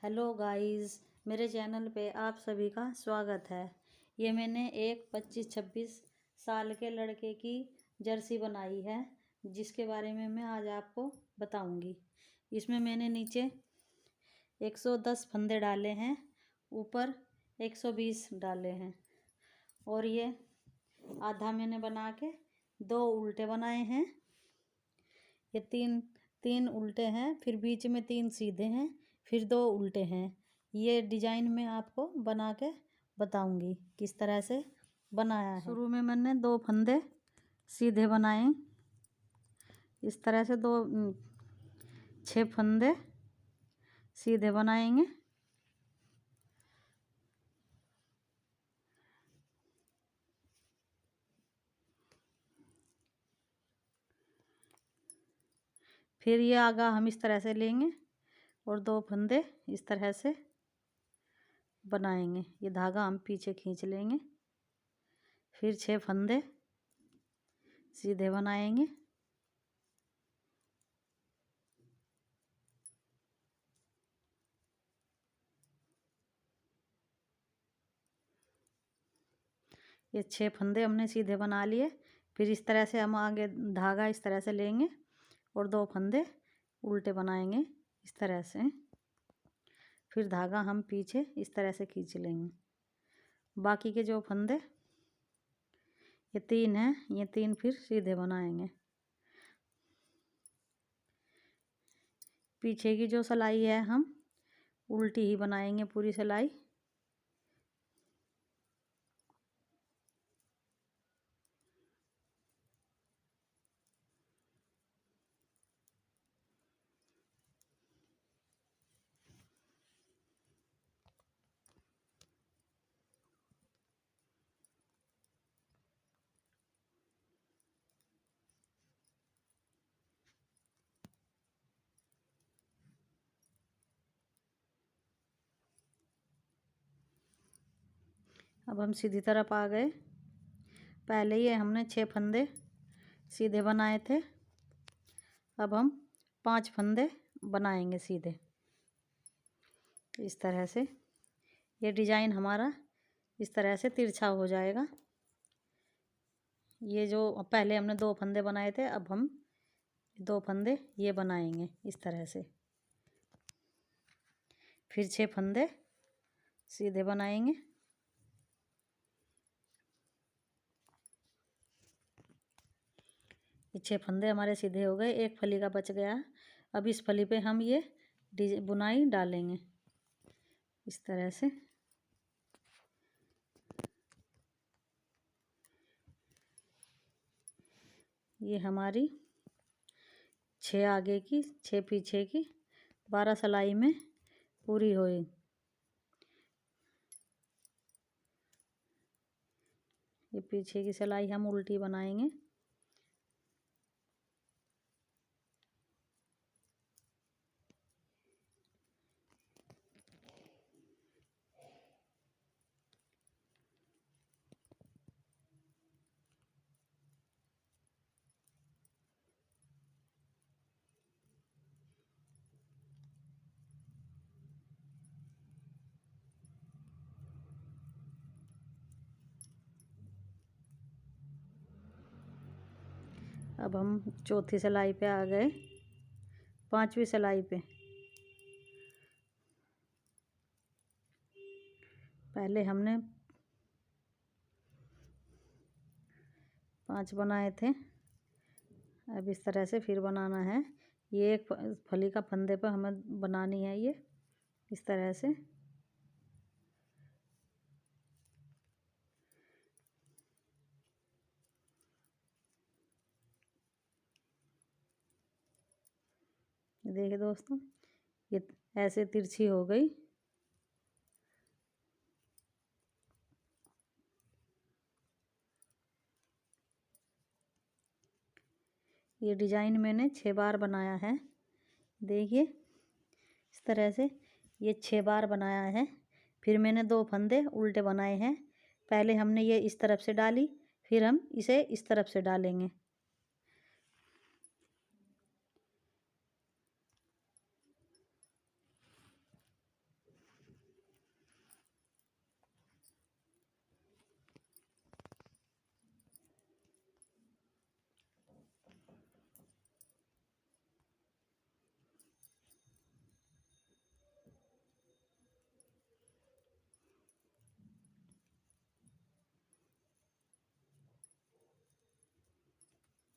Hello guys, मेरे channel पे आप सभी का स्वागत है। ये मैंने एक 25-26 साल के लड़के की जर्सी बनाई है, जिसके बारे में मैं आज आपको बताऊंगी। इसमें मैंने नीचे 110 फंदे डाले हैं, ऊपर 120 डाले हैं और ये आधा मैंने बना के 2 उल्टे बनाए हैं। ये तीन उल्टे हैं, फिर बीच में 3 सीधे हैं, फिर 2 उल्टे हैं। ये डिजाइन मैं आपको बना के बताऊंगी किस तरह से बनाया है। शुरू में मैंने 2 फंदे सीधे बनाए, इस तरह से 6 फंदे सीधे बनाएंगे। फिर ये आगा हम इस तरह से लेंगे और 2 फंदे इस तरह से बनाएंगे। ये धागा हम पीछे खींच लेंगे, फिर 6 फंदे सीधे बनाएंगे। ये 6 फंदे हमने सीधे बना लिए। फिर इस तरह से हम आगे धागा इस तरह से लेंगे और 2 फंदे उल्टे बनाएंगे इस तरह से। फिर धागा हम पीछे इस तरह से खींच लेंगे। बाकी के जो फंदे ये 3 हैं, ये 3 फिर सीधे बनाएंगे। पीछे की जो सिलाई है हम उल्टी ही बनाएंगे पूरी सिलाई। अब हम सीधी तरफ आ गए। पहले ही हमने 6 फंदे सीधे बनाए थे, अब हम 5 फंदे बनाएंगे सीधे इस तरह से। ये डिजाइन हमारा इस तरह से तिरछा हो जाएगा। ये जो पहले हमने 2 फंदे बनाए थे, अब हम 2 फंदे ये बनाएंगे इस तरह से। फिर 6 फंदे सीधे बनाएंगे। ये 6 फंदे हमारे सीधे हो गए, एक फली का बच गया। अब इस फली पे हम ये बुनाई डालेंगे इस तरह से। ये हमारी 6 आगे की 6 पीछे की 12 सिलाई में पूरी हुई। ये पीछे की सिलाई हम उल्टी बनाएंगे। अब हम चौथी सिलाई पे आ गए, 5वीं सिलाई पे। पहले हमने 5 बनाए थे, अब इस तरह से फिर बनाना है। ये एक फली का फंदे पर हमें बनानी है ये इस तरह से। देखिए दोस्तों, ये ऐसे तिरछी हो गई। ये डिजाइन मैंने 6 बार बनाया है। देखिए इस तरह से ये 6 बार बनाया है। फिर मैंने 2 फंदे उल्टे बनाए हैं। पहले हमने ये इस तरफ से डाली, फिर हम इसे इस तरफ से डालेंगे।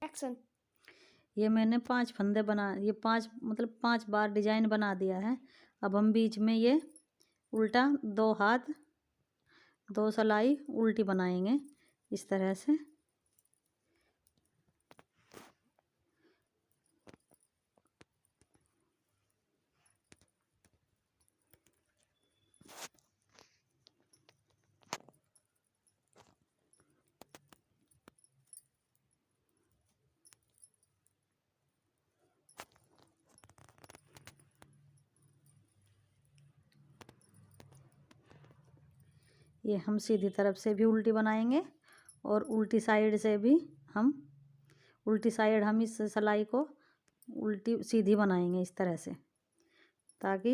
एक्शन। ये मैंने 5 फंदे ये 5 मतलब 5 बार डिजाइन बना दिया है। अब हम बीच में ये उल्टा 2 हाथ 2 सिलाई उल्टी बनाएंगे इस तरह से। ये हम सीधी तरफ से भी उल्टी बनाएंगे और उल्टी साइड से भी हम इस सिलाई को उल्टी सीधी बनाएंगे इस तरह से, ताकि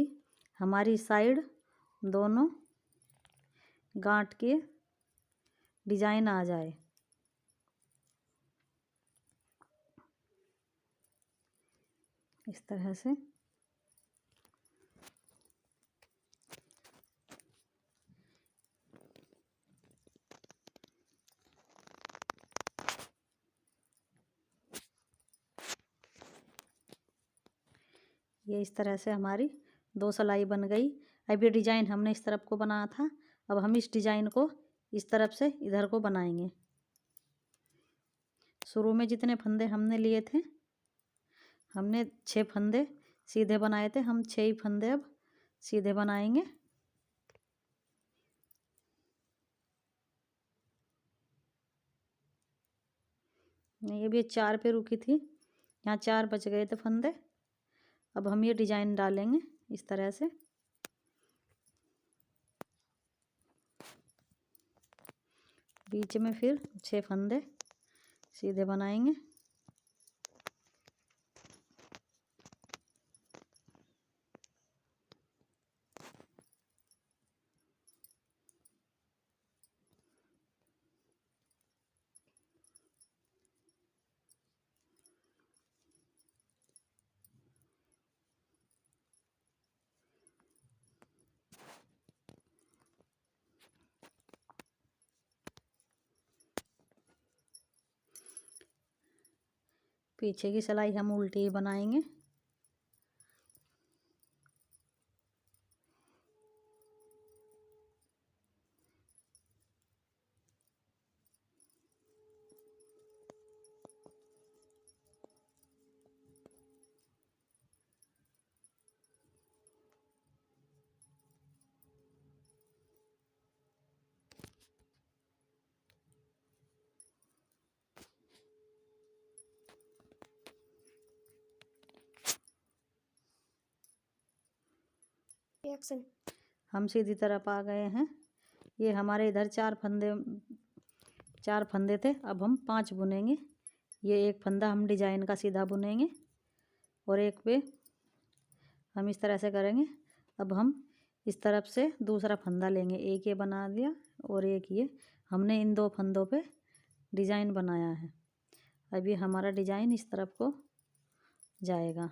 हमारी साइड दोनों गांठ के डिजाइन आ जाए। इस तरह से ये इस तरह से हमारी 2 सिलाई बन गई। अब ये डिजाइन हमने इस तरफ को बनाया था, अब हम इस डिजाइन को इस तरफ से इधर को बनाएंगे। शुरू में जितने फंदे हमने लिए थे, हमने 6 फंदे सीधे बनाए थे, हम 6 ही फंदे अब सीधे बनाएंगे। नहीं, अब ये 4 पे रुकी थी, यहाँ 4 बच गए थे फंदे। अब हम ये डिजाइन डालेंगे इस तरह से। बीच में फिर 6 फंदे सीधे बनाएंगे। पीछे की सिलाई हम उल्टी ही बनाएंगे। एक्शन। हम सीधी तरफ आ गए हैं। ये हमारे इधर 4 फंदे थे, अब हम 5 बुनेंगे। ये एक फंदा हम डिजाइन का सीधा बुनेंगे और एक पे हम इस तरह से करेंगे। अब हम इस तरफ से दूसरा फंदा लेंगे, एक ये बना दिया और एक ये हमने इन 2 फंदों पे डिजाइन बनाया है। अब ये हमारा डिजाइन इस तरफ को जाएगा।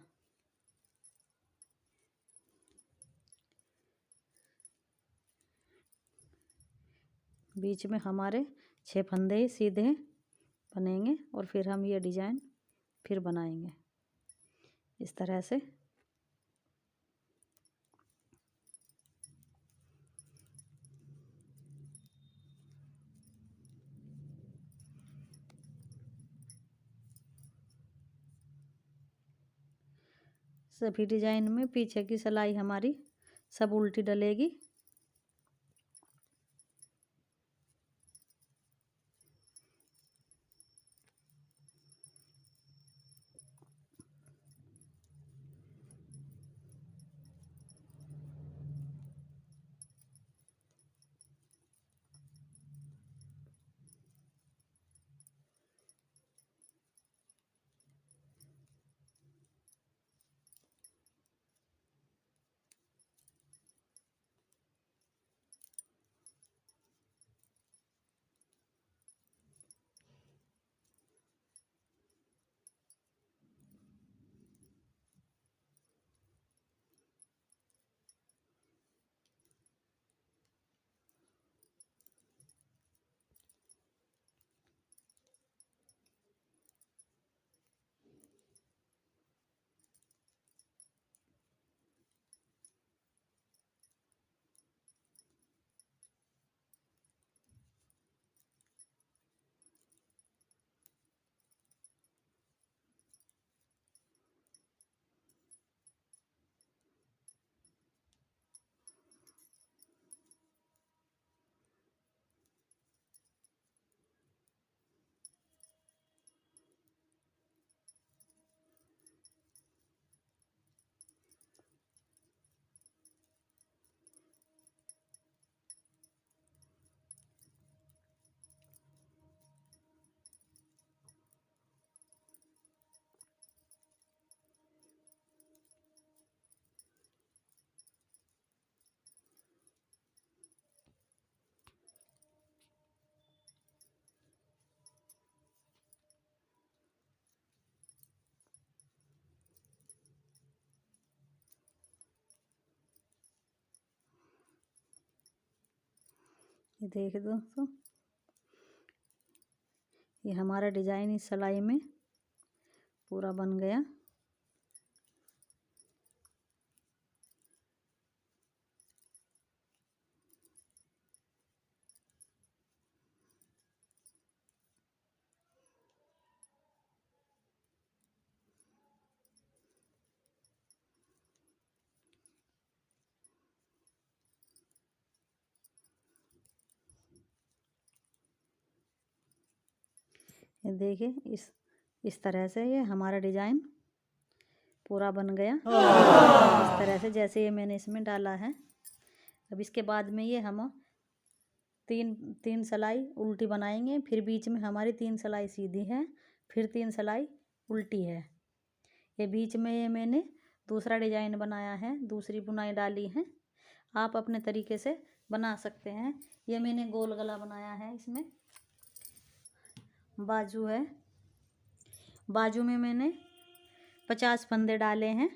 बीच में हमारे 6 फंदे सीधे बनेंगे और फिर हम ये डिजाइन फिर बनाएंगे इस तरह से। सभी डिजाइन में पीछे की सिलाई हमारी सब उल्टी डलेगी। ये देख दोस्तों, ये हमारा डिजाइन इस सिलाई में पूरा बन गया। ये देखिए, इस तरह से ये हमारा डिजाइन पूरा बन गया। इस तरह से जैसे ये मैंने इसमें डाला है। अब इसके बाद में ये हम तीन सिलाई उल्टी बनाएंगे, फिर बीच में हमारी 3 सिलाई सीधी है, फिर 3 सिलाई उल्टी है। ये बीच में ये मैंने दूसरा डिजाइन बनाया है, दूसरी बुनाई डाली है। आप अपने तरीके से बना सकते हैं। ये मैंने गोल गला बनाया है, इसमें बाजू है। बाजू में मैंने 50 फंदे डाले हैं,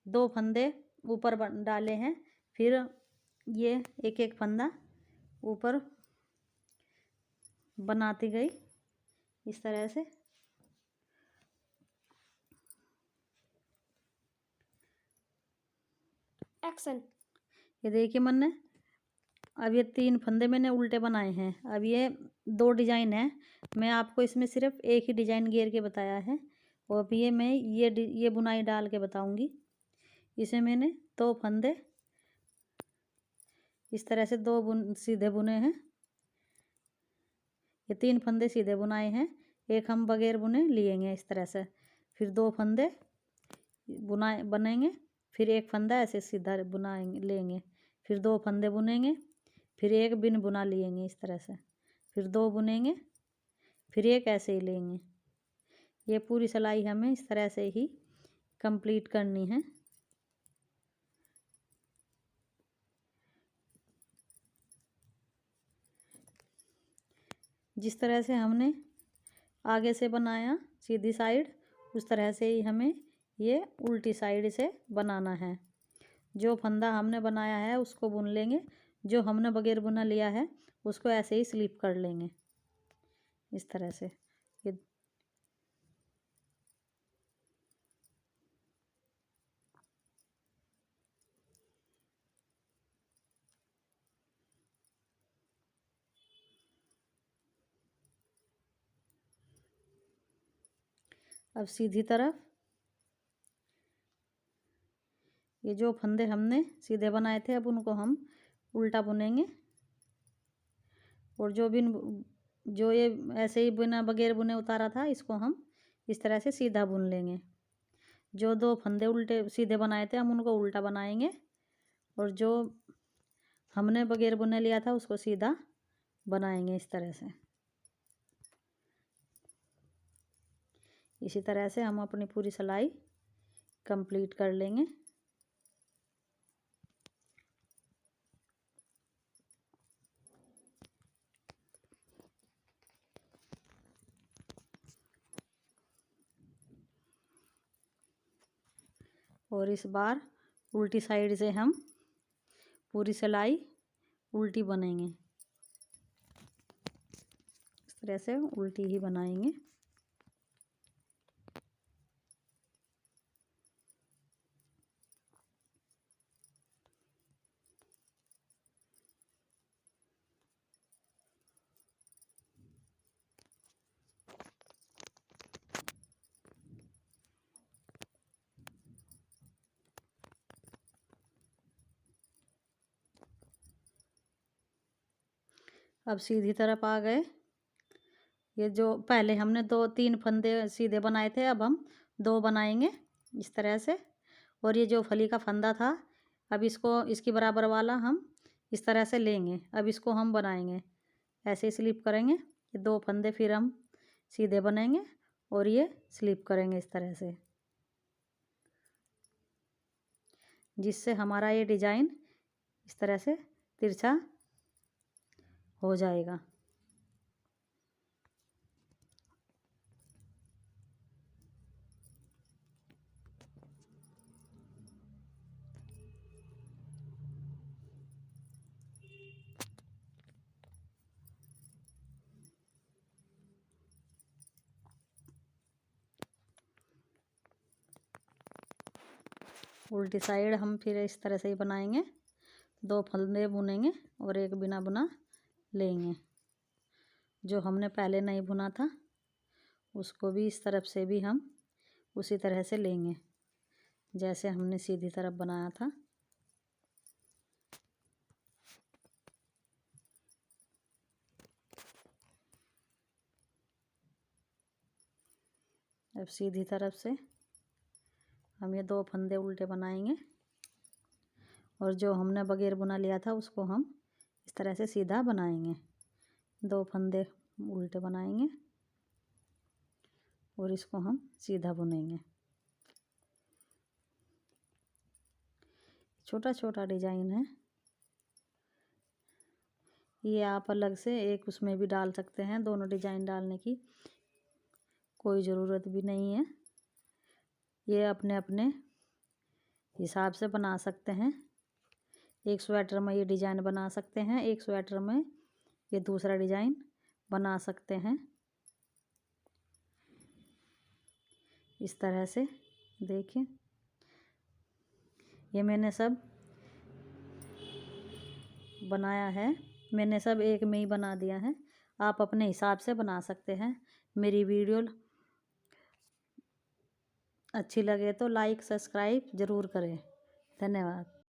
2 फंदे ऊपर डाले हैं, फिर ये एक एक फंदा ऊपर बनाती गई इस तरह से। एक्शन। ये देखिए मैंने अब ये 3 फंदे मैंने उल्टे बनाए हैं। अब ये 2 डिजाइन है, मैं आपको इसमें सिर्फ एक ही डिजाइन घेर के बताया है, और अब ये मैं ये बुनाई डाल के बताऊंगी। इसे मैंने 2 फंदे इस तरह से सीधे बुने हैं। ये 3 फंदे सीधे बुनाए हैं, एक हम बगैर बुने लिएंगे इस तरह से। फिर 2 फंदे बनेंगे, फिर एक फंदा ऐसे सीधा बुनाएंगे लेंगे, फिर 2 फंदे बुनेंगे, फिर एक बिन बुना लेंगे इस तरह से, फिर 2 बुनेंगे, फिर एक ऐसे ही लेंगे। ये पूरी सिलाई हमें इस तरह से ही कंप्लीट करनी है। जिस तरह से हमने आगे से बनाया सीधी साइड, उस तरह से ही हमें ये उल्टी साइड से बनाना है। जो फंदा हमने बनाया है उसको बुन लेंगे, जो हमने बगैर बुना लिया है उसको ऐसे ही स्लिप कर लेंगे इस तरह से। ये अब सीधी तरफ ये जो फंदे हमने सीधे बनाए थे, अब उनको हम उल्टा बुनेंगे, और जो ये ऐसे ही बिना बगैर बुने उतारा था, इसको हम इस तरह से सीधा बुन लेंगे। जो 2 फंदे उल्टे सीधे बनाए थे हम उनको उल्टा बनाएंगे, और जो हमने बगैर बुने लिया था उसको सीधा बनाएंगे इस तरह से। इसी तरह से हम अपनी पूरी सिलाई कंप्लीट कर लेंगे। और इस बार उल्टी साइड से हम पूरी सिलाई उल्टी बनेंगे, इस तरह से उल्टी ही बनाएंगे। अब सीधी तरफ आ गए। ये जो पहले हमने 2-3 फंदे सीधे बनाए थे, अब हम 2 बनाएंगे इस तरह से। और ये जो फली का फंदा था, अब इसकी बराबर वाला हम इस तरह से लेंगे। अब इसको हम बनाएंगे, ऐसे स्लिप करेंगे। ये 2 फंदे फिर हम सीधे बनेंगे और ये स्लिप करेंगे इस तरह से, जिससे हमारा ये डिजाइन इस तरह से तिरछा हो जाएगा। उल्टी साइड हम फिर इस तरह से ही बनाएंगे। 2 फंदे बुनेंगे और एक बिना बुना लेंगे। जो हमने पहले नहीं बुना था उसको भी इस तरफ से भी हम उसी तरह से लेंगे जैसे हमने सीधी तरफ बनाया था। अब सीधी तरफ से हम ये 2 फंदे उल्टे बनाएंगे और जो हमने बगैर बुना लिया था उसको हम इस तरह से सीधा बनाएंगे। 2 फंदे उल्टे बनाएंगे और इसको हम सीधा बुनेंगे। छोटा छोटा डिजाइन है ये, आप अलग से एक उसमें भी डाल सकते हैं। दोनों डिजाइन डालने की कोई ज़रूरत भी नहीं है। ये अपने अपने हिसाब से बना सकते हैं। एक स्वेटर में ये डिजाइन बना सकते हैं, एक स्वेटर में ये दूसरा डिजाइन बना सकते हैं। इस तरह से देखिए ये मैंने सब बनाया है। मैंने सब एक में ही बना दिया है। आप अपने हिसाब से बना सकते हैं। मेरी वीडियो अच्छी लगे तो लाइक सब्सक्राइब ज़रूर करें। धन्यवाद।